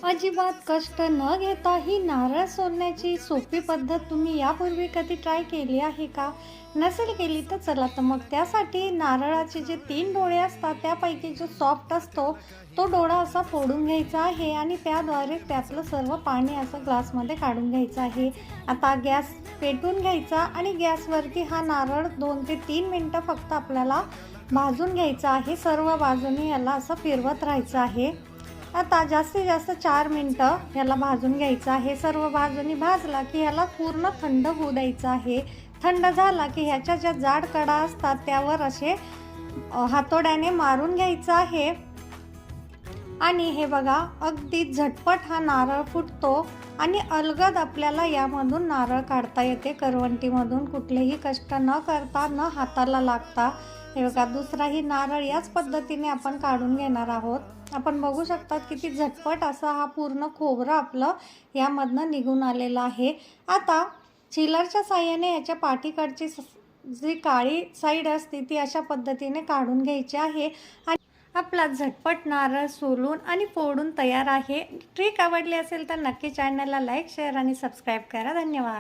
अजिबात कष्ट न घेता ही नारळ सोलण्याची सोपी पद्धत तुम्ही यापूर्वी कधी ट्राय केली आहे का? नसेल केली तर चला तर मग त्यासाठी नारळाचे जे 3 डोळे असतात त्यापैकी जो सॉफ्ट असतो तो डोळा असा फोडून घ्यायचा आहे आणि त्याद्वारे त्यातलं सर्व पाणी असं ग्लासमध्ये काढून घ्यायचं आहे. आता गॅस पेटवून घ्यायचा आणि गॅसवरती हा नारळ 2 ते 3 मिनिटं फक्त आपल्याला भाजून घ्यायचा आहे. सर्व बाजूनी याला असं फिरवत राहायचं आहे. आता जास्तीत जास्त 4 मिनिटं ह्याला भाजून घ्यायचं आहे. सर्व बाजूनी भाजला की ह्याला पूर्ण थंड होऊ द्यायचं आहे. थंड झाला की ह्याच्या ज्या जाड कडा असतात त्यावर असे हातोड्याने मारून घ्यायचं आहे. आणि हे बघा अगदी झटपट हा नारळ फुटतो आणि अलगद आपल्याला यामधून नारळ काढता येते. करवंटीमधून कुठलेही कष्ट न करता, न हाताला लागता. हे बघा दुसराही नारळ याच पद्धतीने आपण काढून घेणार आहोत. आपण बघू शकतात किती झटपट असा हा पूर्ण खोबरं आपलं यामधनं निघून आलेलं आहे. आता चिलरच्या साहाय्याने याच्या पाठीकडची जी काळी साईड असते ती अशा पद्धतीने काढून घ्यायची आहे आणि आपला झटपट नारळ सोलून आणि फोडून तयार आहे. ट्रिक आवडली असेल तर नक्की चॅनलला लाईक, शेअर आणि सबस्क्राईब करा. धन्यवाद.